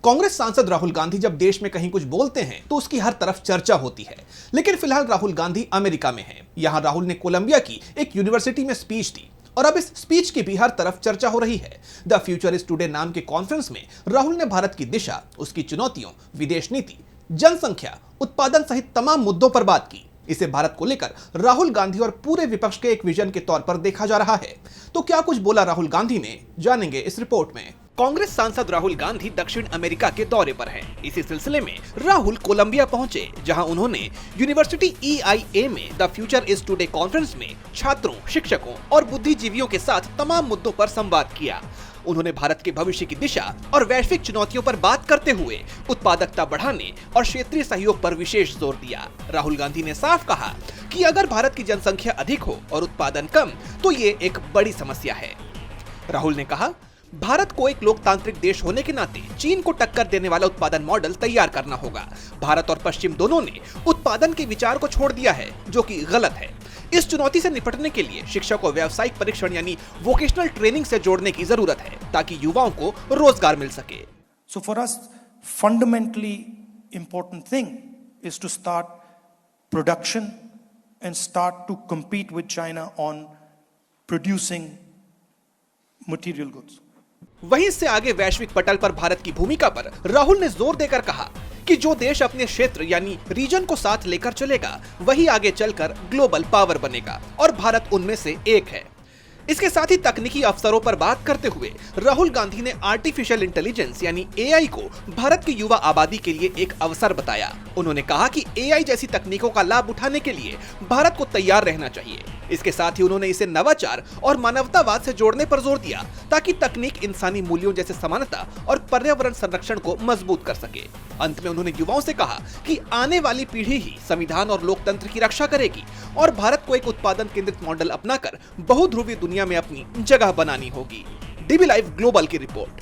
कांग्रेस सांसद राहुल गांधी जब देश में कहीं कुछ बोलते हैं तो उसकी हर तरफ चर्चा होती है। लेकिन फिलहाल राहुल गांधी अमेरिका में हैं। यहां राहुल ने कोलंबिया की एक यूनिवर्सिटी में स्पीच दी और अब इस स्पीच की भी हर तरफ चर्चा हो रही है। द फ्यूचर इज टुडे नाम के कॉन्फ्रेंस में राहुल ने भारत की दिशा, उसकी चुनौतियों, विदेश नीति, जनसंख्या, उत्पादन सहित तमाम मुद्दों पर बात की। इसे भारत को लेकर राहुल गांधी और पूरे विपक्ष के एक विजन के तौर पर देखा जा रहा है। तो क्या कुछ बोला राहुल गांधी ने, जानेंगे इस रिपोर्ट में। कांग्रेस सांसद राहुल गांधी दक्षिण अमेरिका के दौरे पर हैं। इसी सिलसिले में राहुल कोलंबिया पहुंचे, जहां उन्होंने यूनिवर्सिटी EIA में the future is today conference में छात्रों, शिक्षकों और बुद्धिजीवियों के साथ तमाम मुद्दों पर संवाद किया। उन्होंने भारत के भविष्य की दिशा और वैश्विक चुनौतियों पर बात करते हुए उत्पादकता बढ़ाने और क्षेत्रीय सहयोग पर विशेष जोर दिया। राहुल गांधी ने साफ कहा कि अगर भारत की जनसंख्या अधिक हो और उत्पादन कम, तो ये एक बड़ी समस्या है। राहुल ने कहा, भारत को एक लोकतांत्रिक देश होने के नाते चीन को टक्कर देने वाला उत्पादन मॉडल तैयार करना होगा। भारत और पश्चिम दोनों ने उत्पादन के विचार को छोड़ दिया है, जो कि गलत है। इस चुनौती से निपटने के लिए शिक्षा को व्यावसायिक परीक्षण यानी वोकेशनल ट्रेनिंग से जोड़ने की जरूरत है, ताकि युवाओं को रोजगार मिल सके। So for us, fundamentally important thing is to start production and start to compete with China on producing material goods. वहीं इससे आगे वैश्विक पटल पर भारत की भूमिका पर राहुल ने जोर देकर कहा कि जो देश अपने क्षेत्र यानी रीजन को साथ लेकर चलेगा, वही आगे चलकर ग्लोबल पावर बनेगा और भारत उनमें से एक है। इसके साथ ही तकनीकी अवसरों पर बात करते हुए राहुल गांधी ने आर्टिफिशियल इंटेलिजेंस यानी AI को भारत की युवा आबादी के लिए एक अवसर बताया। उन्होंने कहा कि AI जैसी तकनीकों का लाभ उठाने के लिए भारत को तैयार रहना चाहिए। इसके साथ ही उन्होंने इसे नवाचार और मानवतावाद से जोड़ने पर जोर दिया, ताकि तकनीक इंसानी मूल्यों जैसे समानता और पर्यावरण संरक्षण को मजबूत कर सके। अंत में उन्होंने युवाओं से कहा कि आने वाली पीढ़ी ही संविधान और लोकतंत्र की रक्षा करेगी और भारत को एक उत्पादन केंद्रित मॉडल अपनाकर बहुध्रुवीय दुनिया में अपनी जगह बनानी होगी। DB लाइव ग्लोबल की रिपोर्ट।